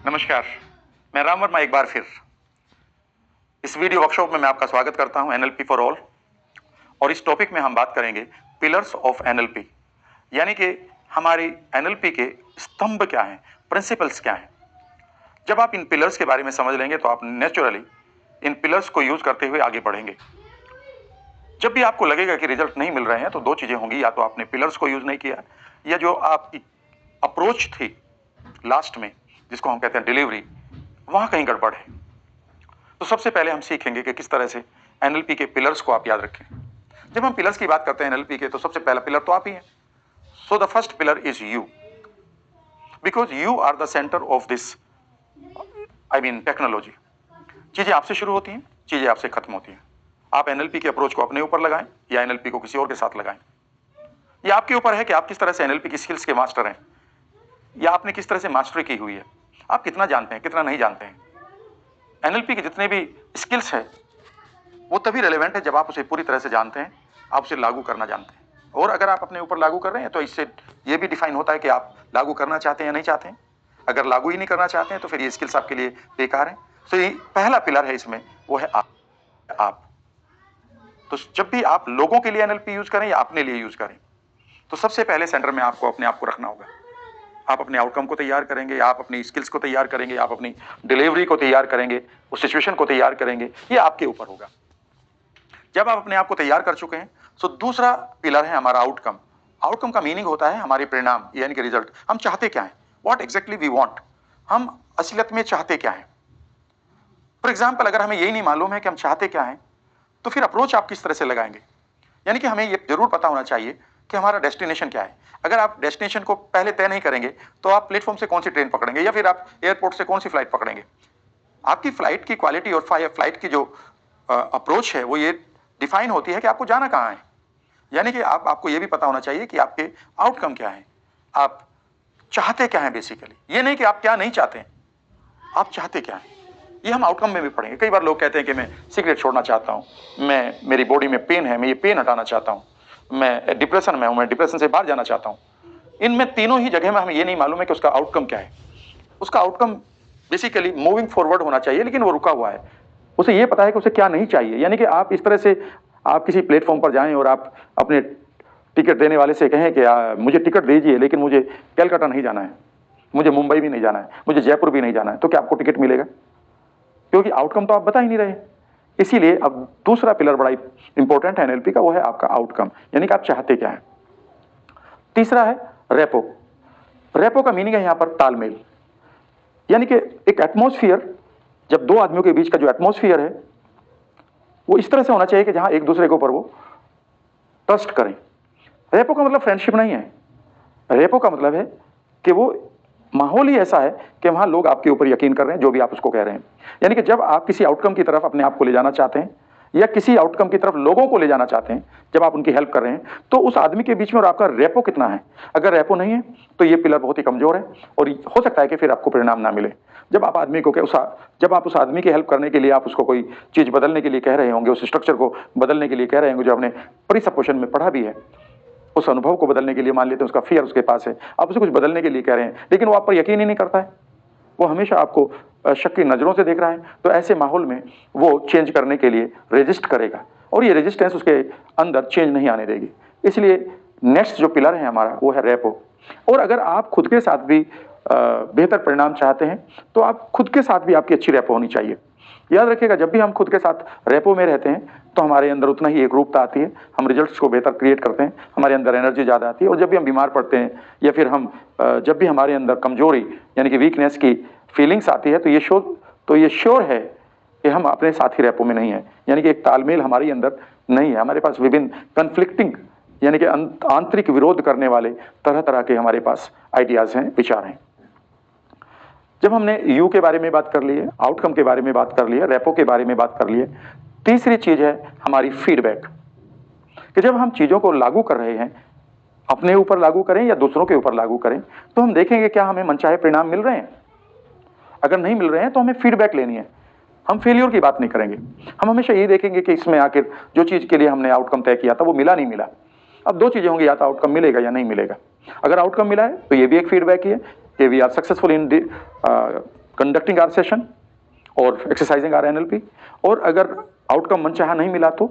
नमस्कार, मैं राम वर्मा एक बार फिर इस वीडियो वर्कशॉप में मैं आपका स्वागत करता हूं एनएलपी फॉर ऑल। और इस टॉपिक में हम बात करेंगे पिलर्स ऑफ एनएलपी, यानी कि हमारी एनएलपी के स्तंभ क्या हैं, प्रिंसिपल्स क्या हैं। जब आप इन पिलर्स के बारे में समझ लेंगे तो आप नेचुरली इन पिलर्स को यूज करते हुए आगे बढ़ेंगे। जब भी आपको लगेगा कि रिजल्ट नहीं मिल रहे हैं तो दो चीजें होंगी, या तो आपने पिलर्स को यूज नहीं किया, या जो आपकी अप्रोच थी लास्ट में जिसको हम कहते हैं डिलीवरी, वहां कहीं गड़बड़ है। तो सबसे पहले हम सीखेंगे कि किस तरह से एनएलपी के पिलर्स को आप याद रखें। जब हम पिलर्स की बात करते हैं एनएलपी के, तो सबसे पहला पिलर तो आप ही हैं। So the first pillar is you, because you are the centre of this technology. चीजें आपसे शुरू होती हैं, चीजें आपसे खत्म होती हैं। आप एनएलपी के अप्रोच को अपने ऊपर लगाएं या एनएलपी को किसी और के साथ लगाएं। यह आपके ऊपर है कि आप किस तरह से एनएलपी की स्किल्स के मास्टर हैं, या आपने किस तरह से मास्टरी की हुई है। आप कितना जानते हैं, कितना नहीं जानते हैं। एनएलपी के जितने भी स्किल्स हैं वो तभी रेलेवेंट है जब आप उसे पूरी तरह से जानते हैं, आप उसे लागू करना जानते हैं। और अगर आप अपने ऊपर लागू कर रहे हैं तो इससे ये भी डिफाइन होता है कि आप लागू करना चाहते हैं या नहीं चाहते हैं। अगर लागू ही नहीं करना चाहते हैं तो फिर ये स्किल्स आपके लिए बेकार है। तो ये पहला पिलर है इसमें, वो है आप। तो जब भी आप लोगों के लिए एनएलपी यूज करें या अपने लिए यूज करें, तो सबसे पहले सेंटर में आपको अपने आप को रखना होगा। आप अपने आउटकम को तैयार करेंगे, आप अपनी स्किल्स को तैयार करेंगे, आप अपनी डिलीवरी को तैयार करेंगे, उस सिचुएशन को तैयार करेंगे, ये आपके ऊपर होगा। जब आप अपने आप को तैयार कर चुके हैं तो दूसरा पिलर है हमारा आउटकम। आउटकम का मीनिंग होता है हमारे परिणाम, यानी कि रिजल्ट। हम चाहते क्या है, व्हाट एग्जैक्टली वी वांट, हम असलियत में चाहते क्या है। फॉर एग्जाम्पल, अगर हमें यही नहीं मालूम है कि हम चाहते क्या है, तो फिर अप्रोच आप किस तरह से लगाएंगे। यानी कि हमें यह जरूर पता होना चाहिए कि हमारा डेस्टिनेशन क्या है। अगर आप डेस्टिनेशन को पहले तय नहीं करेंगे तो आप प्लेटफॉर्म से कौन सी ट्रेन पकड़ेंगे, या फिर आप एयरपोर्ट से कौन सी फ्लाइट पकड़ेंगे। आपकी फ्लाइट की क्वालिटी और फ्लाइट की जो अप्रोच है वो ये डिफाइन होती है कि आपको जाना कहाँ है। यानी कि आपको ये भी पता होना चाहिए कि आपके आउटकम क्या है, आप चाहते क्या है बेसिकली। ये नहीं कि आप क्या नहीं चाहते हैं, आप चाहते क्या है। ये हम आउटकम में भी पढ़ेंगे। कई बार लोग कहते हैं कि मैं सिगरेट छोड़ना चाहता हूँ, मैं मेरी बॉडी में पेन है, मैं ये पेन हटाना चाहता हूँ, मैं डिप्रेशन में हूँ, मैं डिप्रेशन से बाहर जाना चाहता हूँ। इनमें तीनों ही जगह में हमें ये नहीं मालूम है कि उसका आउटकम क्या है। उसका आउटकम बेसिकली मूविंग फॉरवर्ड होना चाहिए, लेकिन वो रुका हुआ है। उसे ये पता है कि उसे क्या नहीं चाहिए। यानी कि आप इस तरह से आप किसी प्लेटफॉर्म पर जाएं और आप अपने टिकट देने वाले से कहें कि मुझे टिकट दीजिए, लेकिन मुझे कलकत्ता नहीं जाना है, मुझे मुंबई भी नहीं जाना है, मुझे जयपुर भी नहीं जाना है, तो क्या आपको टिकट मिलेगा? क्योंकि आउटकम तो आप बता ही नहीं रहे। इसीलिए अब दूसरा पिलर बड़ा इंपॉर्टेंट है एनएलपी का, वो है आपका आउटकम, यानी कि आप चाहते क्या है। तीसरा है रेपो। रेपो का मीनिंग है यहां पर तालमेल, यानी कि एक एटमॉस्फेयर, जब दो आदमियों के बीच का जो एटमॉस्फेयर है वो इस तरह से होना चाहिए कि जहां एक दूसरे के ऊपर वो ट्रस्ट करें। रेपो का मतलब फ्रेंडशिप नहीं है। रेपो का मतलब है कि वो माहौल ही ऐसा है कि वहां लोग आपके ऊपर यकीन कर रहे हैं जो भी आप उसको कह रहे हैं। यानी कि जब आप किसी आउटकम की तरफ अपने आप को ले जाना चाहते हैं, या किसी आउटकम की तरफ लोगों को ले जाना चाहते हैं, जब आप उनकी हेल्प कर रहे हैं, तो उस आदमी के बीच में और आपका रेपो कितना है। अगर रेपो नहीं है तो ये पिलर बहुत ही कमजोर है, और हो सकता है कि फिर आपको परिणाम ना मिले। जब आप आदमी को जब आप उस आदमी की हेल्प करने के लिए आप उसको कोई चीज बदलने के लिए कह रहे होंगे, उस स्ट्रक्चर को बदलने के लिए कह रहे होंगे जो आपने प्रीसपोजिशन में पढ़ा भी है, उस अनुभव को बदलने के लिए, मान लेते हैं उसका फियर उसके पास है, आप उसे कुछ बदलने के लिए कह रहे हैं, लेकिन वो आप पर यकीन ही नहीं करता है, वो हमेशा आपको शक की नजरों से देख रहा है, तो ऐसे माहौल में वो चेंज करने के लिए रेजिस्ट करेगा, और ये रेजिस्टेंस उसके अंदर चेंज नहीं आने देगी। इसलिए नेक्स्ट जो पिलर है हमारा वो है रेपो। और अगर आप खुद के साथ भी बेहतर परिणाम चाहते हैं तो आप खुद के साथ भी आपकी अच्छी रेपो होनी चाहिए। याद रखिएगा, जब भी हम खुद के साथ रेपो में रहते हैं तो हमारे अंदर उतना ही एकरूपता आती है, हम रिजल्ट्स को बेहतर क्रिएट करते हैं, हमारे अंदर एनर्जी ज़्यादा आती है। और जब भी हम बीमार पड़ते हैं, या फिर जब भी हमारे अंदर कमजोरी यानी कि वीकनेस की फीलिंग्स आती है, तो ये श्योर है कि हम अपने साथी रेपो में नहीं है। यानी कि एक तालमेल हमारे अंदर नहीं है, हमारे पास विभिन्न कन्फ्लिक्टिंग यानी कि आंतरिक विरोध करने वाले तरह तरह के हमारे पास आइडियाज हैं, विचार हैं। जब हमने यू के बारे में बात कर ली है, आउटकम के बारे में बात कर ली है, रेपो के बारे में बात कर ली है, तीसरी चीज है हमारी फीडबैक। कि जब हम चीजों को लागू कर रहे हैं, अपने ऊपर लागू करें या दूसरों के ऊपर लागू करें, तो हम देखेंगे क्या हमें मनचाहे परिणाम मिल रहे हैं। अगर नहीं मिल रहे हैं तो हमें फीडबैक लेनी है। हम फेलियर की बात नहीं करेंगे, हम हमेशा ये देखेंगे कि इसमें आखिर जो चीज के लिए हमने आउटकम तय किया था वो मिला नहीं मिला। अब दो चीजें होंगी, या तो आउटकम मिलेगा या नहीं मिलेगा। अगर आउटकम मिला है तो ये भी एक फीडबैक ही है कि we are successful in conducting our session और एक्सरसाइजिंग आवर एनएलपी। और अगर आउटकम मनचाहा नहीं मिला तो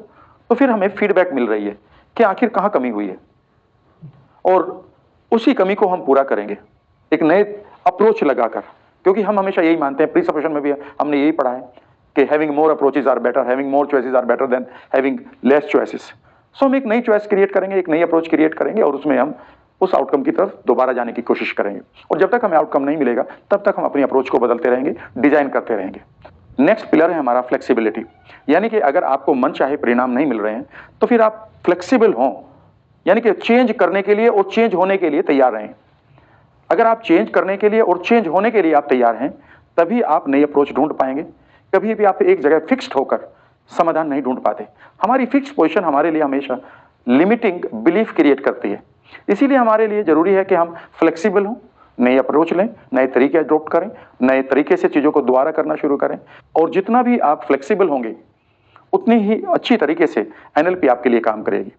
फिर हमें फीडबैक मिल रही है कि आखिर कहाँ कमी हुई है, और उसी कमी को हम पूरा करेंगे एक नए अप्रोच लगाकर। क्योंकि हम हमेशा यही मानते हैं, प्रीसपोजिशन में भी हमने यही पढ़ा है कि having more approaches are better, having more choices are better than having less choices. So हम एक नई चॉइस क्रिएट करेंगे, एक नई अप्रोच क्रिएट करेंगे और उसमें हम उस आउटकम की तरफ दोबारा जाने की कोशिश करेंगे। और जब तक हमें आउटकम नहीं मिलेगा तब तक हम अपनी अप्रोच को बदलते रहेंगे, डिजाइन करते रहेंगे। नेक्स्ट पिलर है हमारा फ्लेक्सिबिलिटी, यानी कि अगर आपको मन चाहे परिणाम नहीं मिल रहे हैं तो फिर आप फ्लेक्सिबल हों, यानी कि चेंज करने के लिए और चेंज होने के लिए तैयार रहें। अगर आप चेंज करने के लिए और चेंज होने के लिए आप तैयार हैं तभी आप नई अप्रोच ढूंढ पाएंगे। कभी भी आप एक जगह फिक्स्ड होकर समाधान नहीं ढूंढ पाते। हमारी फिक्स पोजीशन हमारे लिए हमेशा लिमिटिंग बिलीफ क्रिएट करती है। इसीलिए हमारे लिए जरूरी है कि हम फ्लेक्सिबल हों, नई अप्रोच लें, नए तरीके अडॉप्ट करें, नए तरीके से चीज़ों को दोबारा करना शुरू करें। और जितना भी आप फ्लेक्सिबल होंगे उतनी ही अच्छी तरीके से एनएलपी आपके लिए काम करेगी।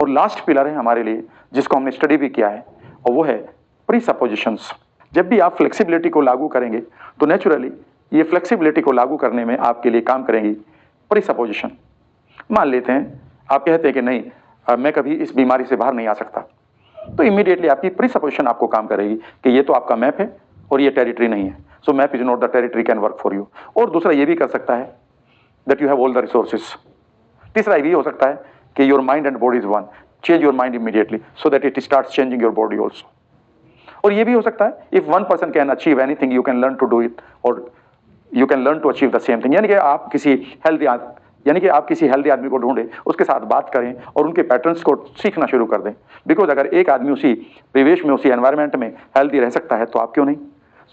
और लास्ट पिलर है हमारे लिए जिसको हमने स्टडी भी किया है, और वो है प्रीसपोजिशंस। जब भी आप फ्लेक्सिबिलिटी को लागू करेंगे तो नेचुरली ये फ्लेक्सिबिलिटी को लागू करने में आपके लिए काम करेंगी प्रीसपोजिशन। मान लेते हैं आप कहते हैं कि नहीं मैं कभी इस बीमारी से बाहर नहीं आ सकता, तो इमीडिएटली आपकी प्रीसपोजिशन आपको काम करेगी कि ये तो आपका मैप है और ये टेरिटरी नहीं है, so map is not the territory can work for you. और दूसरा ये भी कर सकता है that you have all the resources. तीसरा ये भी हो सकता है कि your mind and body is one, change your mind immediately so that it starts changing your body also. और ये भी हो सकता है if one person can achieve anything you can learn to do it और you can learn to achieve the same thing. यानी कि आप किसी हेल्दी आदमी को ढूंढें, उसके साथ बात करें और उनके पैटर्न्स को सीखना शुरू कर दें। बिकॉज अगर एक आदमी उसी परिवेश में, उसी एनवायरनमेंट में हेल्दी रह सकता है तो आप क्यों नहीं।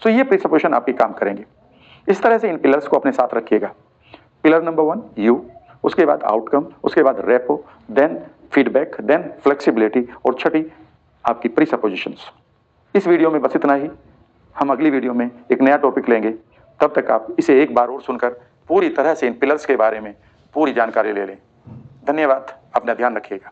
सो ये प्रीसपोजिशन आपकी काम करेंगे। इस तरह से इन पिलर्स को अपने साथ रखिएगा। पिलर नंबर 1 यू, उसके बाद आउटकम, उसके बाद repo, then feedback, then flexibility और छठी आपकी प्रीसपोजिशंस। इस वीडियो में बस इतना ही। हम अगली वीडियो में एक नया टॉपिक लेंगे। तब तक आप इसे एक बार और सुनकर पूरी तरह से इन पिलर्स के बारे में पूरी जानकारी ले लें। धन्यवाद, अपना ध्यान रखिएगा।